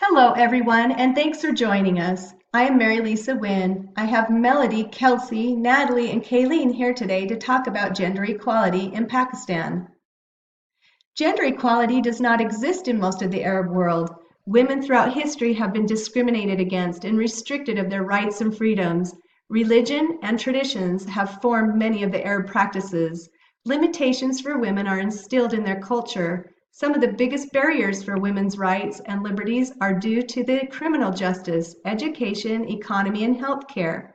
Hello, everyone, and thanks for joining us. I am Mary Lisa Wynn. I have Melody, Kelsey, Natalie, and Kayleen here today to talk about gender equality in Pakistan. Gender equality does not exist in most of the Arab world. Women throughout history have been discriminated against and restricted of their rights and freedoms. Religion and traditions have formed many of the Arab practices. Limitations for women are instilled in their culture. Some of the biggest barriers for women's rights and liberties are due to the criminal justice, education, economy, and healthcare.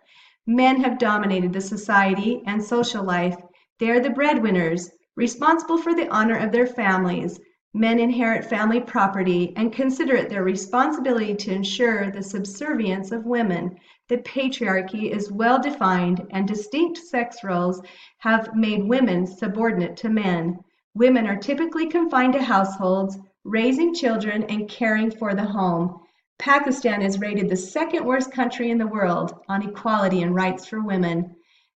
Men have dominated the society and social life. They are the breadwinners, responsible for the honor of their families. Men inherit family property and consider it their responsibility to ensure the subservience of women. The patriarchy is well defined, and distinct sex roles have made women subordinate to men. Women are typically confined to households, raising children and caring for the home. Pakistan is rated the second worst country in the world on equality and rights for women.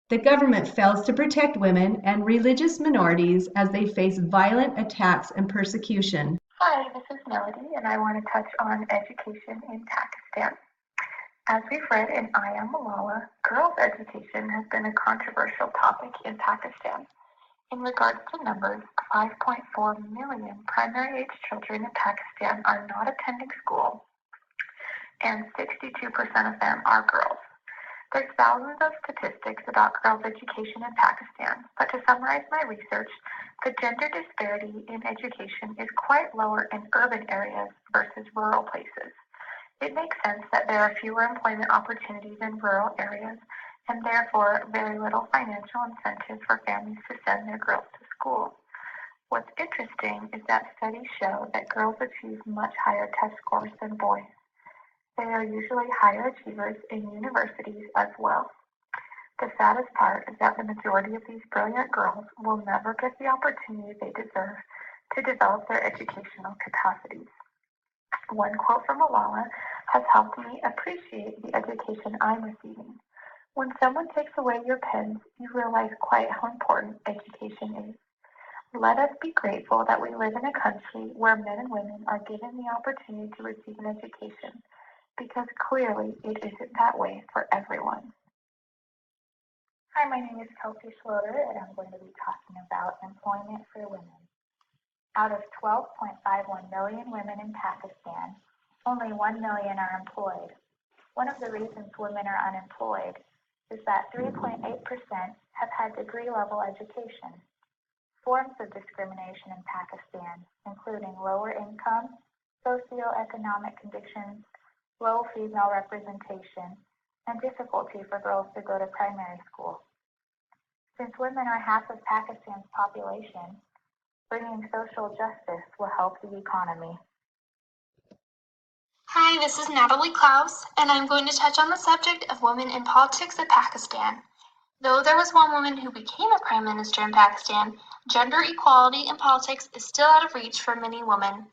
The government fails to protect women and religious minorities as they face violent attacks and persecution. Hi, this is Melody, and I want to touch on education in Pakistan. As we've read in I Am Malala, girls' education has been a controversial topic in Pakistan. In regards to numbers, 5.4 million primary-age children in Pakistan are not attending school, and 62% of them are girls. There's thousands of statistics about girls' education in Pakistan, but to summarize my research, the gender disparity in education is quite lower in urban areas versus rural places. It makes sense that there are fewer employment opportunities in rural areas and therefore very little financial incentive for families to send their girls to school. What's interesting is that studies show that girls achieve much higher test scores than boys. They are usually higher achievers in universities as well. The saddest part is that the majority of these brilliant girls will never get the opportunity they deserve to develop their educational capacities. One quote from Malala has helped me appreciate the education I'm receiving. When someone takes away your pens, you realize quite how important education is. Let us be grateful that we live in a country where men and women are given the opportunity to receive an education, because clearly it isn't that way for everyone. Hi, my name is Kelsey Schroeder, and I'm going to be talking about employment for women. Out of 12.51 million women in Pakistan, only 1 million are employed. One of the reasons women are unemployed is that 3.8% have had degree-level education. Forms of discrimination in Pakistan, including lower income, socioeconomic conditions, low female representation, and difficulty for girls to go to primary school. Since women are half of Pakistan's population, bringing social justice will help the economy. Hi, this is Natalie Klaus, and I'm going to touch on the subject of women in politics in Pakistan. Though there was one woman who became a prime minister in Pakistan, gender equality in politics is still out of reach for many women.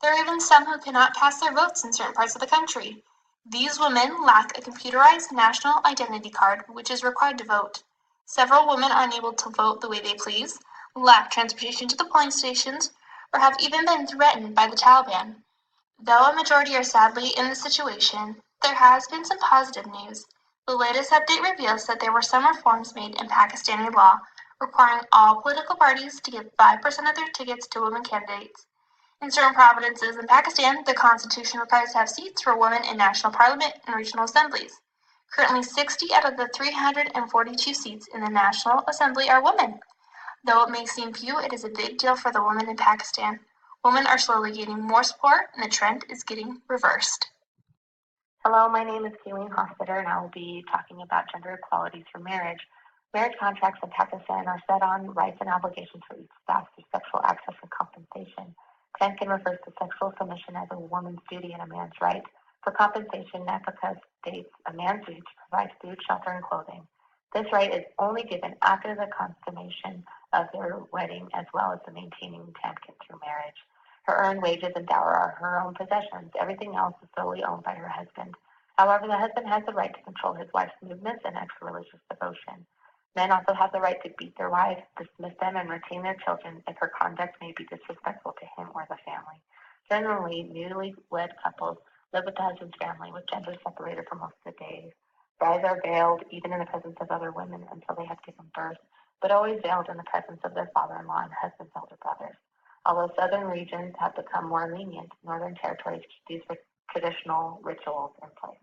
There are even some who cannot cast their votes in certain parts of the country. These women lack a computerized national identity card, which is required to vote. Several women are unable to vote the way they please, lack transportation to the polling stations, or have even been threatened by the Taliban. Though a majority are sadly in this situation, there has been some positive news. The latest update reveals that there were some reforms made in Pakistani law, requiring all political parties to give 5% of their tickets to women candidates. In certain provinces in Pakistan, the constitution requires to have seats for women in national parliament and regional assemblies. Currently, 60 out of the 342 seats in the National Assembly are women. Though it may seem few, it is a big deal for the women in Pakistan. Women are slowly gaining more support, and the trend is getting reversed. Hello, my name is Kayleen Hostetter, and I will be talking about gender equality through marriage. Marriage contracts in Pakistan are set on rights and obligations for each spouse through sexual access and compensation. Tankin refers to sexual submission as a woman's duty and a man's right. For compensation, Nafaka states a man's duty to provide food, shelter, and clothing. This right is only given after the consummation of their wedding, as well as the maintaining Tankin through marriage. Her earned wages and dower are her own possessions. Everything else is solely owned by her husband. However, the husband has the right to control his wife's movements and extra-religious devotion. Men also have the right to beat their wives, dismiss them, and retain their children if her conduct may be disrespectful to him or the family. Generally, newly wed couples live with the husband's family with gender separated for most of the day. Brides are veiled even in the presence of other women until they have given birth, but always veiled in the presence of their father-in-law and husband's elder brothers. Although southern regions have become more lenient, northern territories keep these traditional rituals in place.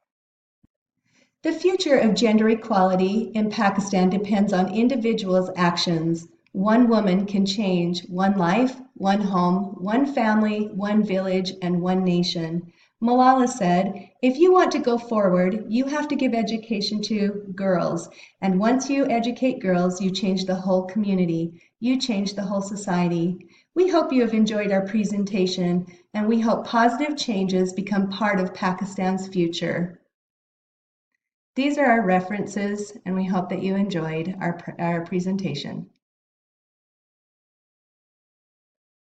The future of gender equality in Pakistan depends on individuals' actions. One woman can change one life, one home, one family, one village, and one nation. Malala said, "If you want to go forward, you have to give education to girls. And once you educate girls, you change the whole community. You change the whole society." We hope you have enjoyed our presentation, and we hope positive changes become part of Pakistan's future. These are our references, and we hope that you enjoyed our presentation.